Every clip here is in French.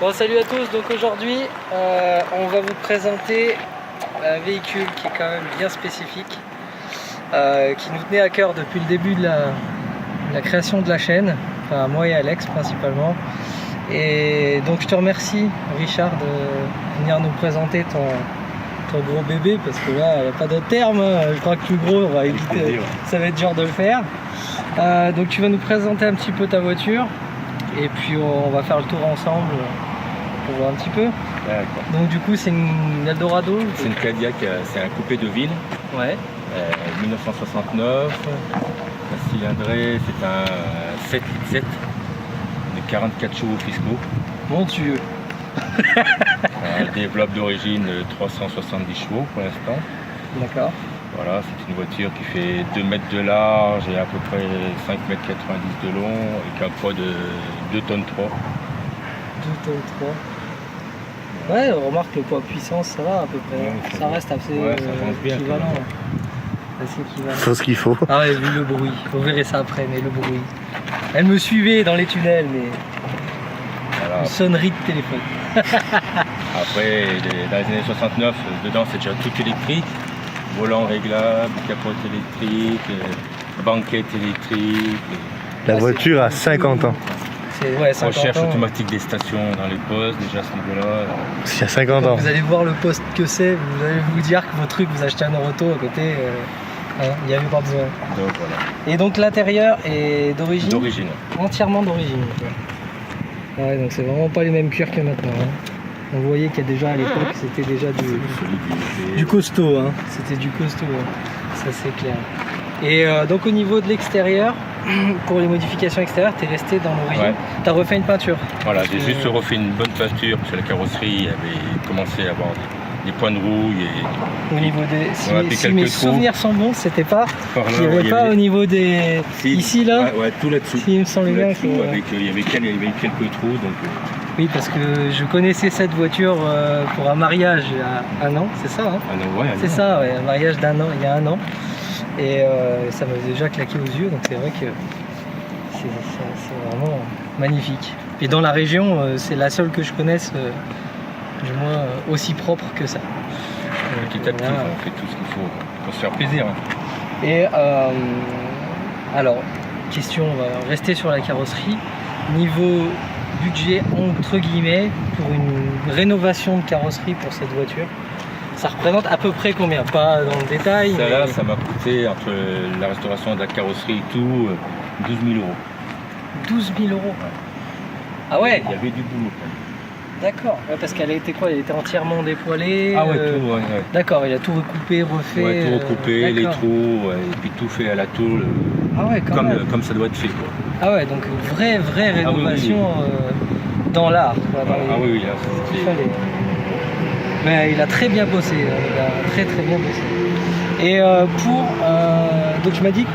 Bon, salut à tous, donc aujourd'hui on va vous présenter un véhicule qui est quand même bien spécifique, qui nous tenait à cœur depuis le début de la création de la chaîne, enfin moi et Alex principalement. Et donc je te remercie Richard de venir nous présenter ton gros bébé, parce que là il n'y a pas d'autre terme, je crois que plus gros on va éviter, ça va être dur de le faire. Donc tu vas nous présenter un petit peu ta voiture et puis on va faire le tour ensemble pour voir un petit peu. Donc du coup c'est une Eldorado. C'est une Cadillac, c'est un coupé de ville. Ouais. 1969. La cylindrée, c'est un 7,7 de 44 chevaux fiscaux. Mon Dieu. Un développe d'origine 370 chevaux pour l'instant. D'accord. Voilà, c'est une voiture qui fait 2 mètres de large et à peu près 5,90 mètres de long, avec un poids de 2 tonnes 3. 2 tonnes 3. Ouais, remarque le poids puissance, ça va à peu près. Ouais, ça reste assez bien, équivalent. Assez équivalent. Faut ce qu'il faut. Ah ouais, vu le bruit. Vous verrez ça après, mais le bruit. Elle me suivait dans les tunnels, mais Voilà. une sonnerie de téléphone. Après, dans les années 69, dedans c'est déjà tout électrique. Volant réglable, capote électrique, banquette électrique. La voiture a 50 ans. C'est ouais, 50 Recherche ans. automatique des stations dans les postes, déjà à ce niveau-là. Il y a 50 ans. Vous allez voir le poste que c'est, vous allez vous dire que vos trucs, vous achetez un Euroto à côté, il n'y avait pas besoin. Donc voilà. Et donc l'intérieur est d'origine D'origine. Entièrement d'origine. Ouais, donc c'est vraiment pas les mêmes cuirs que maintenant. Hein. On voyait qu'il y a déjà à l'époque, c'était déjà du costaud. Hein. C'était du costaud, hein. Ça c'est clair. Et donc au niveau de l'extérieur, pour les modifications extérieures, tu es resté dans l'origine. Ouais. Tu as refait une peinture. Voilà, j'ai juste refait une bonne peinture parce que la carrosserie avait commencé à avoir des points de rouille. Et Au niveau des. Si quelques mes trous. souvenirs sont bons, c'était pas. par là, Il n'y avait pas au niveau des. Si, Ici là. Ouais, tout là-dessous. Si, il me semble Tout bien là-dessous, que- avec, il y avait quelques trous. Donc, Oui, parce que je connaissais cette voiture pour un mariage il y a un an, c'est ça hein. ah non, ouais, C'est non. ça, ouais, un mariage d'un an, il y a un an. Et ça m'avait déjà claqué aux yeux, donc c'est vrai que c'est vraiment magnifique. Et dans la région, c'est la seule que je connaisse, du moins aussi propre que ça. Petit à petit, Voilà. on fait tout ce qu'il faut pour se faire plaisir. Hein. Et alors, question, on va rester sur la carrosserie. Niveau budget, entre guillemets, pour une rénovation de carrosserie pour cette voiture, ça représente à peu près combien? Pas dans le détail, Ça là, mais ça m'a coûté, entre la restauration de la carrosserie et tout, 12 000 euros. 12 000 euros. Ah ouais, Il y avait du boulot. d'accord. Ouais, parce qu'elle était quoi? Elle était entièrement dépoilée. Ah ouais, tout, ouais. D'accord, il a tout recoupé, refait. Ouais, tout recoupé, les d'accord. trous, ouais, et puis tout fait à la tôle, Ah ouais, quand même. comme ça doit être fait. Quoi. Ah ouais, donc vraie oui, rénovation dans l'art. Quoi, dans Ah les- oui, là, Il c'était... fallait. Mais il a très bien bossé, il a très bien bossé. Et donc je m'as dit,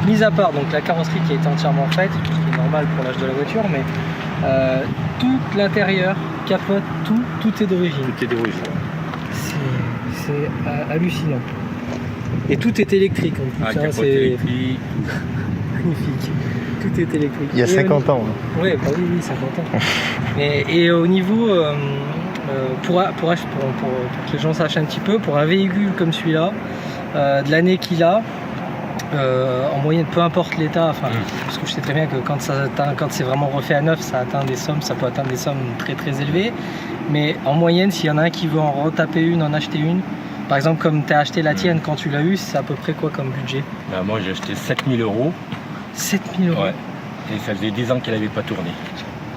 mis à part donc la carrosserie qui a été entièrement faite, ce qui est normal pour l'âge de la voiture, mais tout l'intérieur, capote, tout est d'origine. Tout est d'origine. C'est hallucinant. Et tout est électrique en plus, Ah, hein, capote c'est électrique. magnifique. Tout est électrique. Il y a Et 50 ans. Oui, bah oui, 50 ans. Et au niveau, pour que les gens sachent un petit peu, pour un véhicule comme celui-là, de l'année qu'il a, en moyenne, peu importe l'état, enfin, parce que je sais très bien que quand c'est vraiment refait à neuf, ça peut atteindre des sommes très très élevées. Mais en moyenne, s'il y en a un qui veut en retaper une, en acheter une, par exemple comme tu as acheté la tienne quand tu l'as eu, c'est à peu près quoi comme budget? Bah, moi, j'ai acheté 7 000 euros. 7 000 euros. Ouais. Et ça faisait 10 ans qu'elle n'avait pas tourné.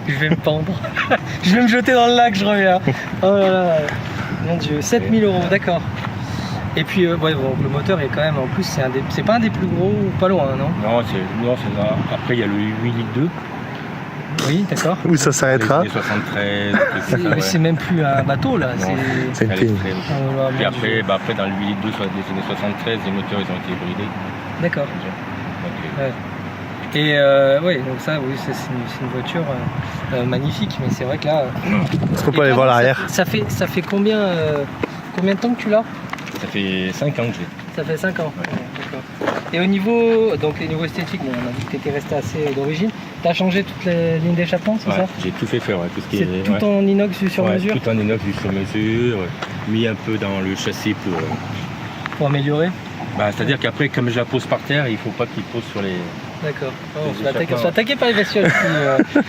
Je vais me pendre. Je vais me jeter dans le lac, je reviens. Oh là là. Mon Dieu, 7 000 euros, d'accord. Et puis, ouais, bon, le moteur est quand même, en plus, c'est pas un des plus gros, pas loin, non? Non, c'est là. Après, il y a le 8 litres 2. Oui, d'accord. Où ça s'arrêtera? Les 73. tout ça, ouais. C'est même plus un bateau, là. Non. C'est une À pile. l'extrême. Oh là, Puis mon Dieu. après, dans le 8 litres 2, soit des années 73, les moteurs, ils ont été bridés. D'accord. Donc, Ouais. Et ouais, donc ça, oui, c'est une voiture magnifique, mais c'est vrai que là. Est-ce qu'on Et peut aller voir pardon, l'arrière? Ça fait combien de temps que tu l'as? ça fait 5 ans que j'ai. Ça fait 5 ans. Ouais, d'accord. Et au niveau, donc les niveaux esthétiques, bon, on a dit que tu étais resté assez d'origine. Tu as changé toutes les lignes d'échappement, c'est ça? J'ai tout fait faire, ouais, tout ce qui C'est est. tout Ouais. en inox vu sur Ouais, mesure tout en inox vu sur mesure, mis un peu dans le châssis pour améliorer? c'est-à-dire qu'après, comme je la pose par terre, il ne faut pas qu'il pose sur les. D'accord. Oh, Les on se fait échappements. attaquer par les bestioles ici.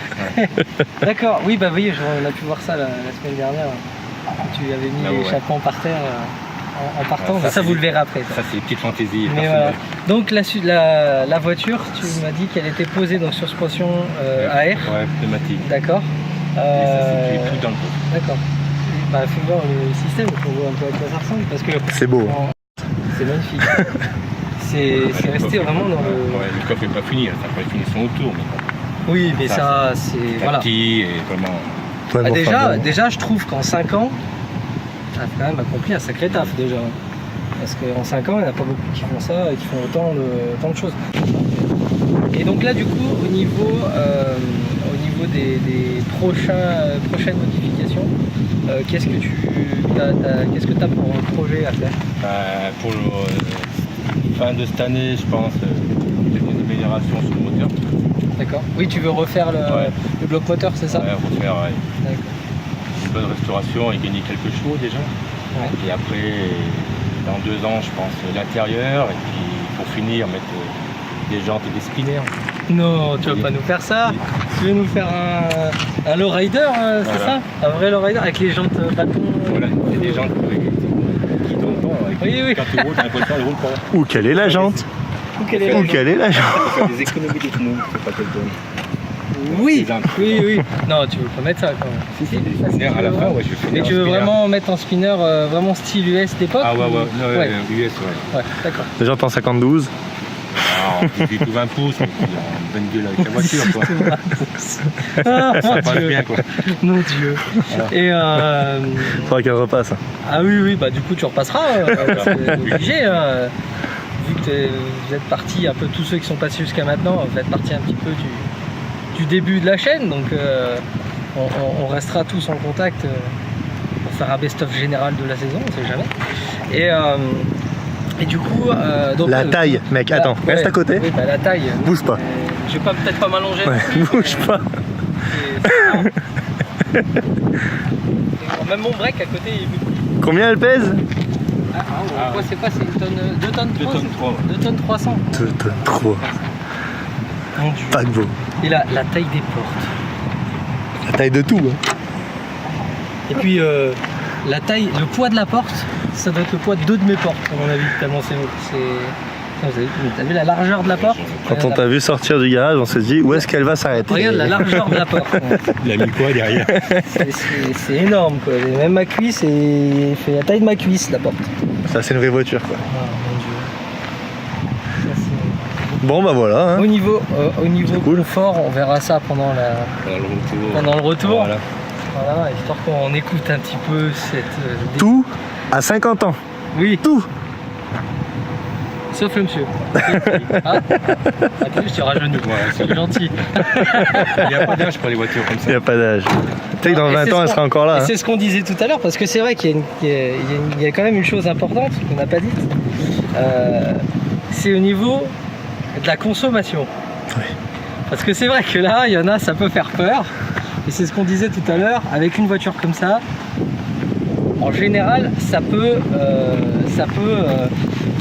D'accord, oui, bah oui, on a pu voir ça la semaine dernière. Tu avais mis Ah ouais. l'échappement par terre en partant, Ah, ça, ça vous c'est- le verrez après. Ça, c'est des petites fantaisies Mais personnelles. voilà. Donc la voiture, tu m'as dit qu'elle était posée donc suspension à air, Ouais, pneumatique. d'accord. Et ça, c'est tout dans le pot. D'accord. Bah, fais voir le système pour voir un peu à quoi ça ressemble parce que C'est beau. c'est magnifique. c'est resté vraiment dans le. Ouais, le coffre n'est pas fini, ça peut finir son autour. Mais Oui, mais Ça, ça, c'est voilà. petit et vraiment. Ouais, Ah, bon, enfin, bon. déjà, je trouve qu'en 5 ans, tu as quand même accompli un sacré taf déjà. Parce qu'en 5 ans, il n'y en a pas beaucoup qui font ça et qui font autant de choses. Et donc là, du coup, au niveau des prochaines modifications, qu'est-ce que tu as pour un projet à faire? Pour fin de cette année, je pense, quelques améliorations sur le moteur. D'accord. Oui, tu veux refaire Ouais. le bloc moteur, c'est ça? Ouais, refaire D'accord. une bonne restauration et gagner quelques chevaux déjà. Ouais. Et après, dans 2 ans, je pense l'intérieur. Et puis pour finir, mettre des jantes et des spinners. Non, tu vas pas nous faire ça. Tu veux nous faire un lowrider, c'est Voilà. ça? Un vrai lowrider avec les jantes bâton. Voilà, c'est des jantes qui tombent pas. Oui. Quand tu roules, t'as l'impression de rouler pas. Où quelle est la jante? Où quelle est Où la quelle est la jante? Faire des économies de pneus, c'est pas qu'elle donne. Oui, Des oui. Non, tu veux pas mettre ça quand même. Si, des parce que spinners à la tu veux fin, vraiment- ouais, je vais finir Mais en tu veux spinner. vraiment mettre un spinner vraiment style US d'époque? Ah ouais, ou- ouais, non, ouais. US, ouais. Ouais, d'accord. La jante en 52. Alors, j'ai tout 20 pouces, mais il a une bonne gueule avec la voiture, quoi. Ah, Ça mon passe Dieu. bien, quoi. Mon Dieu. Voilà. Et Faudra qu'elle repasse. ah oui, bah du coup tu repasseras, parce que t'es obligé. Vu que vous êtes partis un peu tous ceux qui sont passés jusqu'à maintenant, vous êtes partis un petit peu du début de la chaîne, donc on restera tous en contact pour faire un best-of général de la saison, on sait jamais. Et du coup, donc, La taille, mec, bah, attends, reste ouais, à côté. Oui, bah, la taille. Bouge pas. Je vais peut-être pas m'allonger. Ouais, non plus, bouge pas. Même mon break à côté il est beaucoup. Combien elle pèse? C'est quoi? C'est une tonne, 2 tonnes 2 tonnes 3. 2 tonnes 300. 2 tonnes 3. Mon Dieu. Paquebot. Et la taille des portes. La taille de tout. Hein. Et puis la taille, le poids de la porte, ça doit être le poids de 2 de mes portes, à mon avis, tellement c'est. T'as vu la largeur de la porte? Quand on t'a vu sortir du garage, on s'est dit où est-ce qu'elle va s'arrêter? Regarde la largeur de la porte. Il a mis quoi derrière? C'est énorme quoi. Et même ma cuisse fait la taille de ma cuisse la porte. Ça, c'est une vraie voiture, quoi. Ah mon Dieu. Ça, c'est- Bon, bah voilà. Hein. Au niveau cool. confort, on verra ça pendant le retour. Voilà. Voilà, histoire qu'on écoute un petit peu cette. Tout à 50 ans. Oui, Tout. sauf le monsieur. Ah, attends, je te rajeuni. Ouais, C'est gentil. Il n'y a pas d'âge pour les voitures comme Il ça. n'y a pas d'âge. Peut-être que dans Et 20 c'est ans, ce elle qu'on- sera encore Et là. Hein. c'est ce qu'on disait tout à l'heure, parce que c'est vrai qu'il y a quand même une chose importante qu'on n'a pas dite. C'est au niveau de la consommation. Oui. Parce que c'est vrai que là, il y en a, ça peut faire peur. Et c'est ce qu'on disait tout à l'heure, avec une voiture comme ça, en général, ça peut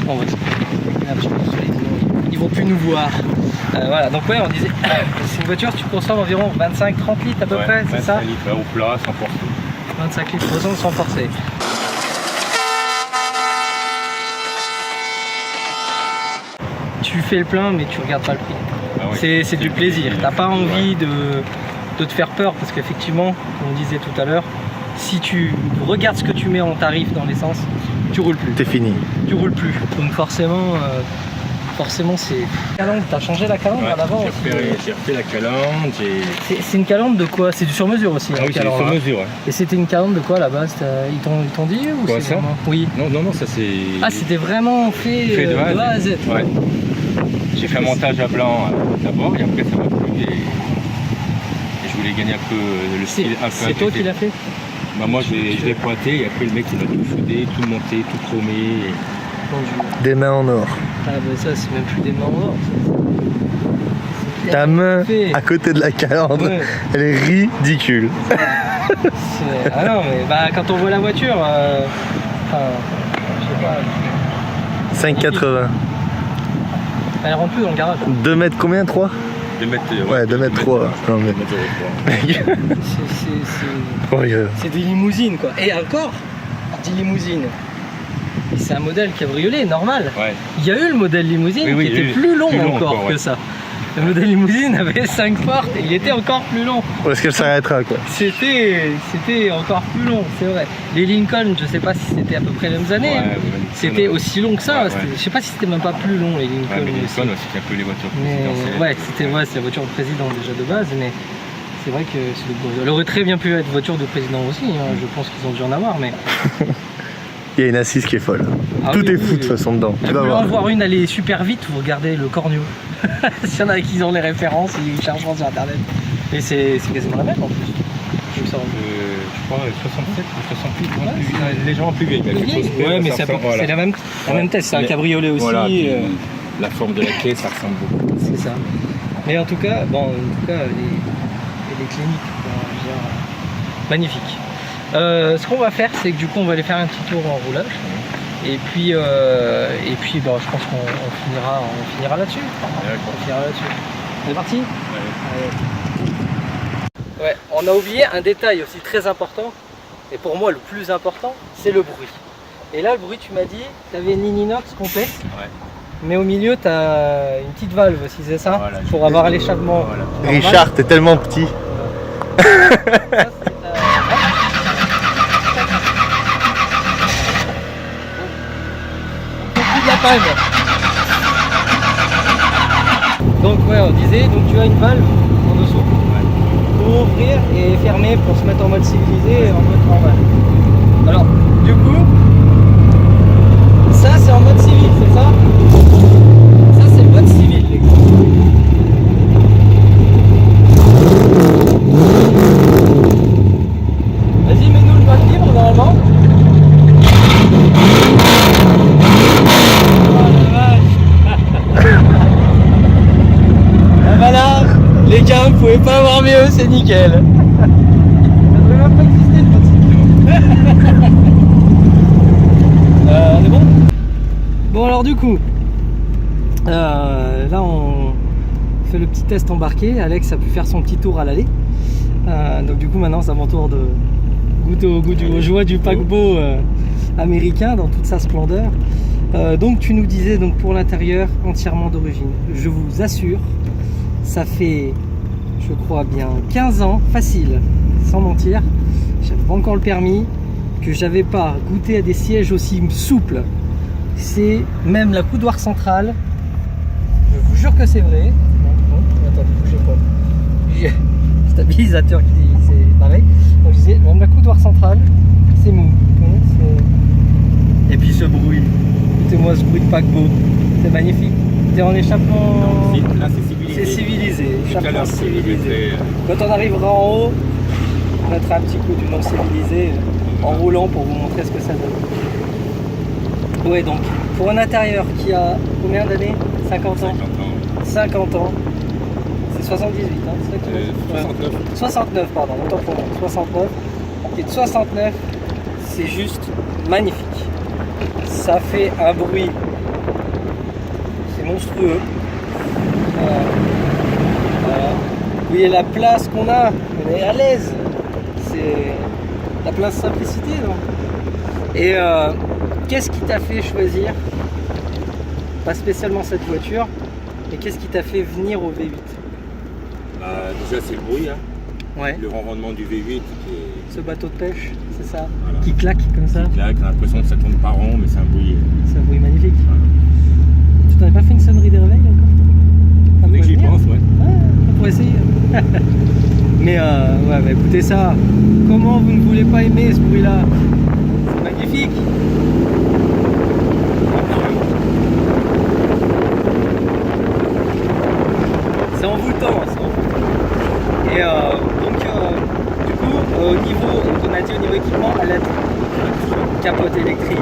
on va un petit peu sur les images. Ils vont plus nous voir. Voilà, donc ouais, on disait, c'est une voiture, tu consommes environ 25-30 litres à peu près, c'est ça? 25 litres, là, au plat, sans forcer. 25 litres sans forcer. Tu fais le plein, mais tu regardes pas le prix. Ah ouais. C'est du plaisir. T'as pas envie de te faire peur, parce qu'effectivement, comme on disait tout à l'heure, si tu regardes ce que tu mets en tarif dans l'essence, tu roules plus. T'es fini. Tu roules plus. Donc forcément c'est. Calandre, t'as changé la calandre à l'avant aussi. J'ai refait la calandre, C'est une calandre de quoi? C'est du sur mesure aussi. Ah hein, oui, c'est calandre, sur hein. mesure. Ouais. Et c'était une calandre de quoi à la base? Ils t'ont dit ou Quoi, c'est ça vraiment... Oui. Non, ça c'est. Ah, c'était vraiment fait, Fait de A à Z. Ouais. J'ai fait un montage à blanc d'abord et après ça m'a plu et je voulais gagner un peu le style un peu C'est toi intégré. qui l'as fait? Bah, moi je l'ai pointé et après le mec il a tout soudé, tout monté, tout chromé. Mon Dieu. Des mains en or. Ah bah ça c'est même plus des mains en or. Ta main fait. à côté de la calandre, Ouais. elle est ridicule. Ah non mais bah quand on voit la voiture, enfin, je sais pas, 5,80. elle rentre plus dans le garage. 2 mètres combien? 3? 2 mètres, Ouais, 2 mètres 3. Non, mais... 2 mètres 03. Oh, yeah. C'est des limousines quoi. Et encore, des limousines. Et c'est un modèle cabriolet normal. Ouais. Il y a eu le modèle limousine Oui, oui, qui il y a était eu plus long plus long encore encore, que ouais. ça. Le modèle limousine avait 5 portes et il était encore plus long. Où est-ce qu'elle s'arrêtera, quoi? C'était encore plus long, c'est vrai. Les Lincoln, je sais pas si c'était à peu près les mêmes années. Ouais, hein. ouais, C'était aussi long que ça. Ouais, C'était- ouais. Je sais pas si c'était même pas plus long les Lincoln. Ouais, mais les aussi. Lincoln aussi, c'est un peu les voitures Mais présidentielles. ouais, c'est la voiture du président déjà de base, mais c'est vrai que elle aurait très bien pu être voiture du président aussi. Hein. Je pense qu'ils ont dû en avoir, mais Il y a une assise qui est folle. Ah Tout oui, est oui, fou de oui. toute façon dedans. Tu vous vas voulez en voir. voir une aller super vite, vous regardez le Cornio. S'il y en a qui ont les références, ils chercheront sur internet. Et c'est quasiment la même en plus. Il me semble. Je crois 67 ou 68, Ouais, légèrement plus vieille. Ouais, mais c'est voilà. la même tête, c'est un Mais- cabriolet aussi. Voilà, puis la forme de la caisse, ça ressemble beaucoup. C'est ça. Mais en tout cas, les cliniques, quoi, je veux dire, magnifique. Ce qu'on va faire, c'est que du coup, on va aller faire un petit tour en roulage. Et puis, bon, je pense qu'on finira là-dessus. On finira là-dessus. On est parti ? Ouais, on a oublié un détail aussi très important, et pour moi le plus important, c'est le bruit. Et là, le bruit, tu m'as dit, tu avais une ligne inox complète, Ouais. mais au milieu, tu as une petite valve aussi, c'est ça? Voilà, Pour avoir l'échappement. Voilà. normal. Richard, t'es tellement petit. Ça, c'est de la panne. Donc ouais, on disait, donc tu as une valve en dessous pour ouvrir et fermer pour se mettre en mode civilisé et en mode normal. Alors, du coup, ça c'est en mode civil, c'est ça? Ça c'est le mode civil, les gars. Vas-y, mets-nous le mode libre normalement. Oh la vache. Ah bah là, les gars, vous pouvez pas avoir mieux, c'est nickel. Ça devrait même pas exister le mode civil. On est bon? Bon alors du coup, là on fait le petit test embarqué. Alex a pu faire son petit tour à l'aller. Donc du coup maintenant c'est à mon tour de goûter aux joies du paquebot américain dans toute sa splendeur. Donc tu nous disais donc pour l'intérieur entièrement d'origine. Je vous assure, ça fait je crois bien 15 ans, facile, sans mentir, j'avais pas encore le permis, que j'avais pas goûté à des sièges aussi souples. C'est même la coudoir centrale, je vous jure que c'est vrai. Attends, bougez pas. J'ai stabilisateur qui s'est barré. Donc je disais, même la coudoir centrale, c'est mou. Et puis ce bruit, écoutez-moi ce bruit de paquebot, c'est magnifique. T'es en échappement. Là, c'est civilisé. C'est civilisé, Tout à échappement l'heure, je le civilisé. mettrai, Quand on arrivera en haut, on mettra un petit coup du non civilisé en roulant pour vous montrer ce que ça donne. Ouais, donc pour un intérieur qui a combien d'années? 50 ans. 50 ans. 50 ans. C'est 78, hein, c'est ça que tu m'as dit? 69. 69, pardon, autant pour moi. 69. Et de 69, c'est juste magnifique. Ça fait un bruit. C'est monstrueux. Voilà. Vous voyez la place qu'on a, on est à l'aise. C'est la place simplicité, non? Et qu'est-ce qui t'a fait choisir, pas spécialement cette voiture, mais qu'est-ce qui t'a fait venir au V8? Bah, déjà, c'est le bruit, hein. Ouais. Le rendement du V8 qui est Ce bateau de pêche, c'est ça, Voilà. qui claque comme ça. là, t'as l'impression que ça tourne pas rond, mais c'est un bruit. C'est un bruit magnifique. Tu t'en as pas fait une sonnerie de réveil encore? Dès que j'y pense, ouais. On pourrait essayer. Mais ouais, bah, écoutez ça. Comment vous ne voulez pas aimer ce bruit-là? C'est magnifique. C'est envoûtant, c'est envoûtant. Et donc, du coup, au niveau, on a dit au niveau équipement, elle a tout. Capote électrique,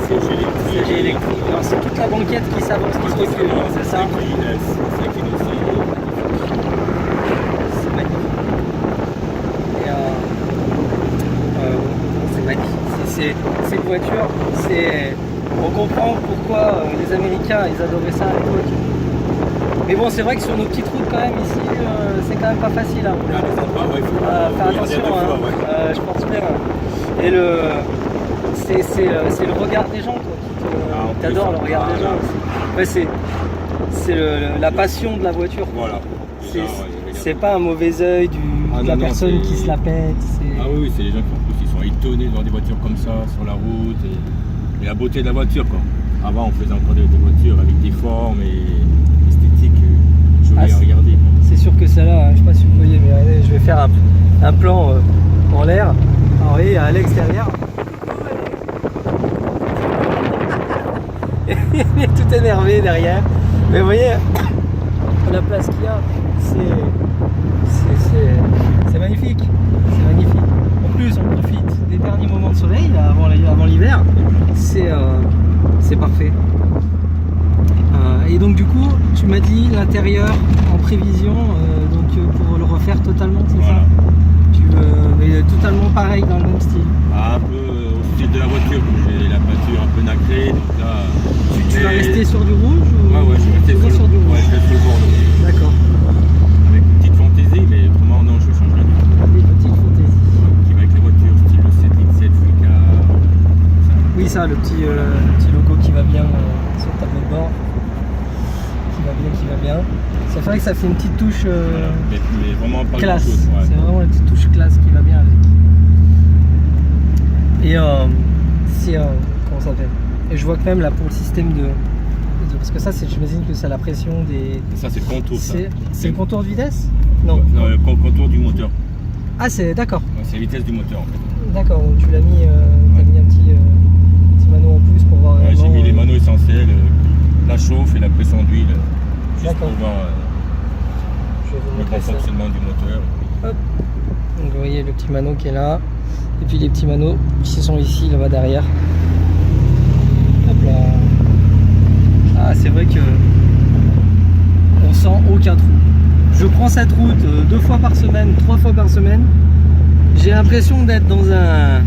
siège électrique. Siège électrique. Alors c'est toute la banquette qui s'avance, qui se recule, c'est ça? C'est qui nous aussi. C'est magnifique. Et c'est magnifique. Cette voiture, on comprend pourquoi les Américains ils adoraient ça à l'époque. Mais bon, c'est vrai que sur nos petites routes quand même ici, c'est quand même pas facile. Hein. Ah, les endroits, ouais, il faut Faire attention, hein. ouais. Je pense bien. Et c'est le regard des gens quoi, qui t'adore le regard des gens aussi. Ouais, c'est la passion de la voiture. Voilà. C'est pas un mauvais œil de la personne qui se la pète. Ah oui, c'est les gens qui en plus ils sont étonnés de voir des voitures comme ça sur la route et la beauté de la voiture quoi. Avant on faisait encore des voitures avec des formes et esthétiques jolies à regarder. Quoi. C'est sûr que celle-là, je sais pas si vous voyez, mais regardez, je vais faire un plan en l'air. Alors vous voyez, à l'extérieur. Il est tout énervé derrière. Mais vous voyez, la place qu'il y a, c'est magnifique. C'est magnifique. En plus, on profite des derniers moments de soleil là, avant l'hiver. C'est parfait. Et donc du coup, tu m'as dit l'intérieur en prévision, pour le refaire totalement, c'est voilà. Ça? Tu veux, mais totalement pareil dans le même style. Un peu au style de la voiture, j'ai la peinture un peu nacrée, donc là... Tu vas rester sur du rouge ou... Ouais, je vais rester sur du rouge. Ouais, je reste sur le bordeaux. D'accord. Avec une petite fantaisie, mais autrement non, je ne change rien du tout. Des petites fantaisies. Qui va avec la voiture, style 787, Full-Car, Oui, ça, le petit logo qui va bien sur le tableau de bord. Qui va bien. C'est vrai que ça fait une petite touche voilà. Mais vraiment pas classe. grand-chose. Ouais. C'est vraiment une petite touche classe qui va bien avec. Et comment ça s'appelle? Et je vois que même là pour le système parce que ça, j'imagine que c'est la pression des. Ça c'est le contour. C'est le contour de vitesse? Non. Non, le contour du moteur. Ah, c'est d'accord. Ouais, c'est la vitesse du moteur en fait. D'accord. Donc tu l'as mis, t'as mis un petit mano en plus pour voir. Ouais, j'ai mis les manos essentiels, la chauffe et la pression d'huile, juste d'accord. pour voir le bon fonctionnement du moteur. Hop. Donc vous voyez le petit mano qui est là, et puis les petits manos qui sont ici, là-bas derrière. Hop là. Ah, c'est vrai que on sent aucun trou. Je prends cette route 2 fois par semaine, 3 fois par semaine. J'ai l'impression d'être dans un...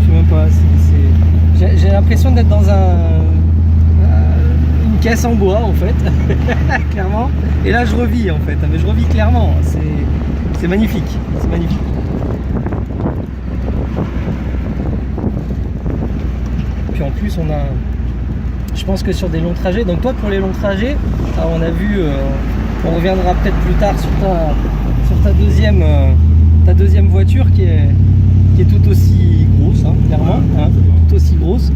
Je sais même pas, j'ai l'impression d'être dans une caisse en bois en fait, clairement. Et là je revis en fait, mais je revis clairement. C'est magnifique, c'est magnifique. Puis en plus on a... Je pense que sur des longs trajets, donc toi pour les longs trajets, alors on a vu, on reviendra peut-être plus tard sur ta deuxième voiture qui est tout aussi grosse, hein, clairement, hein, tout aussi grosse,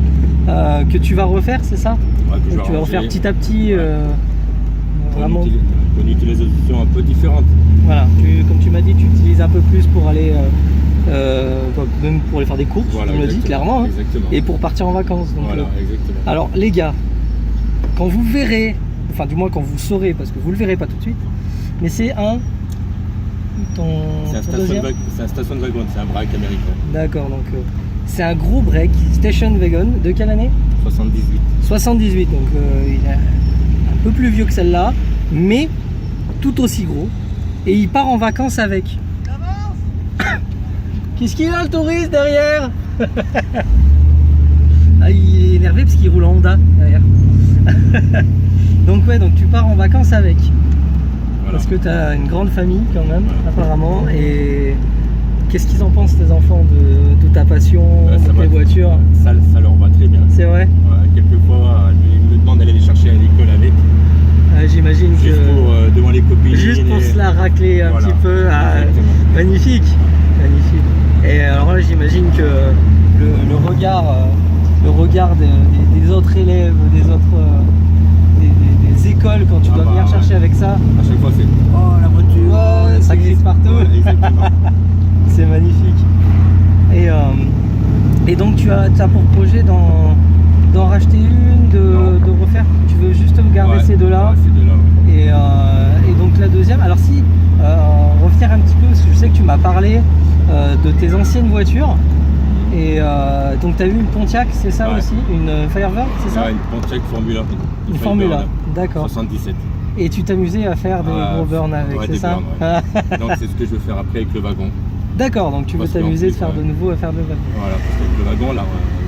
que tu vas refaire, c'est ça? Ouais, que donc tu vas refaire petit à petit, vraiment. Une utilisation un peu différente. Voilà, comme tu m'as dit, tu utilises un peu plus pour aller, même pour aller faire des courses, voilà, on l'a dit clairement, hein, et pour partir en vacances. Donc, voilà, exactement. alors les gars, quand vous verrez, enfin du moins quand vous saurez, parce que vous le verrez pas tout de suite, mais c'est un station de wagon, c'est un break américain. D'accord, donc c'est un gros break, station wagon, de quelle année? 78. 78, donc il est un peu plus vieux que celle-là, mais tout aussi gros, et il part en vacances avec. Qu'est-ce qu'il a le touriste derrière? Ah, il est énervé parce qu'il roule en Honda derrière. Donc ouais, donc tu pars en vacances avec. Voilà. Parce que tu as une grande famille quand même, voilà. Apparemment. Et qu'est-ce qu'ils en pensent tes enfants de ta passion, de tes voitures? Ça leur va très bien. C'est vrai? Ouais, quelquefois, ils me demandent d'aller les chercher à l'école avec. J'imagine que... Juste pour devant les copines. Juste pour se la racler un petit peu. Magnifique. Magnifique. Et alors là, j'imagine que le regard des autres élèves, des écoles, quand tu dois venir chercher avec ça. À chaque fois, c'est oh la voiture, ouais, ça glisse partout. Ouais, exactement. C'est magnifique. Et donc, tu as pour projet d'en racheter une, de refaire. Tu veux juste garder ces deux-là. Ouais, ces deux-là. Ouais. Et donc, la deuxième. Alors, si revenir un petit peu, parce que je sais que tu m'as parlé de tes anciennes voitures. Et donc tu as eu une Pontiac, c'est ça Ouais. aussi? Une Firebird, c'est ça? Ouais, une Pontiac Formula. Une Formula, d'accord. 77. Et tu t'amusais à faire des gros burns avec, ouais, c'est des ça? burns, ouais. Donc c'est ce que je veux faire après avec le wagon. D'accord, donc tu veux Parce qu'en t'amuser de plus, faire de nouveau à faire le wagon. Voilà, parce qu'avec le wagon,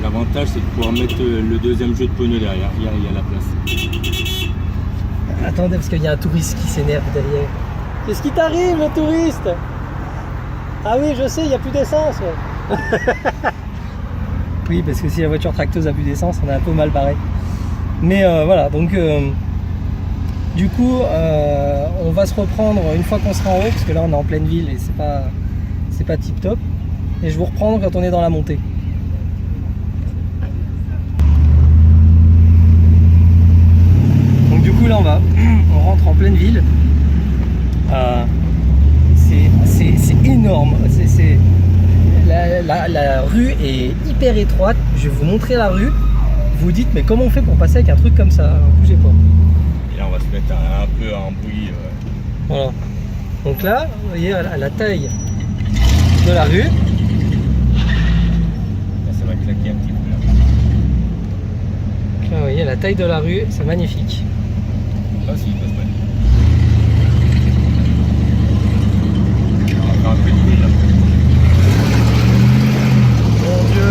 l'avantage c'est de pouvoir mettre le deuxième jeu de pneus derrière. Il y a la place. Attendez, parce qu'il y a un touriste qui s'énerve derrière. Qu'est-ce qui t'arrive, le touriste? Ah oui, je sais, il n'y a plus d'essence. Oui, parce que si la voiture tracteuse a plus d'essence, on est un peu mal barré. Mais voilà, donc du coup, on va se reprendre une fois qu'on sera en haut, parce que là on est en pleine ville et c'est pas tip top. Et je vous reprends quand on est dans la montée. Donc du coup là on rentre en pleine ville. C'est énorme. La rue est hyper étroite. Je vais vous montrer la rue. Vous dites mais comment on fait pour passer avec un truc comme ça? Alors, bougez pas. Et là on va se mettre un peu en bruit. Voilà. Donc là, vous voyez à la taille de la rue. Là, ça va claquer un petit peu là. Donc là, vous voyez la taille de la rue, c'est magnifique. Là si, il passe mal. On va faire un peu de bruit là. Mon Dieu.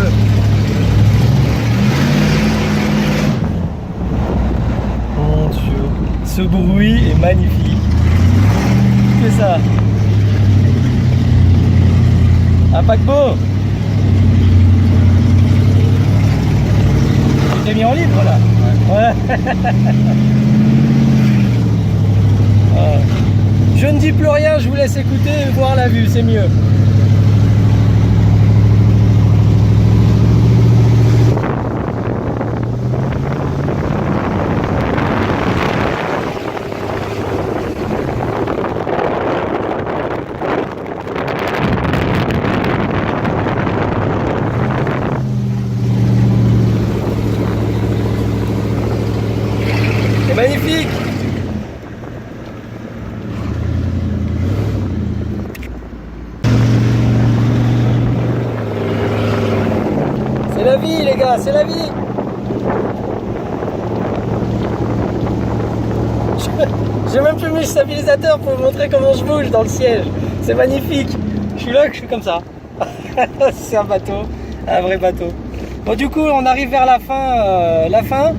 Mon Dieu. Ce bruit est magnifique. Que ça. Un paquebot. Tu t'es mis en libre là. Ouais. Ah. Je ne dis plus rien, je vous laisse écouter et voir la vue, c'est mieux. C'est magnifique. C'est la vie les gars, c'est la vie. J'ai même plus mis le stabilisateur pour vous montrer comment je bouge dans le siège. C'est magnifique. Je suis là, je suis comme ça. C'est un bateau, un vrai bateau. Bon du coup on arrive vers la fin.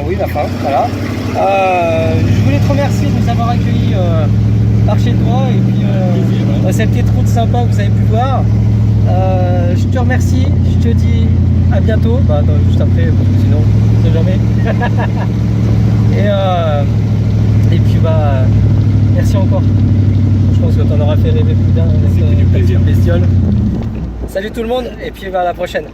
Oui la fin, voilà. Je voulais te remercier de nous avoir accueillis par chez toi et puis cette petite route sympa que vous avez pu voir. Je te remercie, je te dis à bientôt, bah, non, juste après, parce que sinon, on sait jamais. et puis bah, merci encore. Je pense que tu en auras fait rêver plus d'un avec C'était du plaisir. bestiole. Salut tout le monde et puis bah, à la prochaine.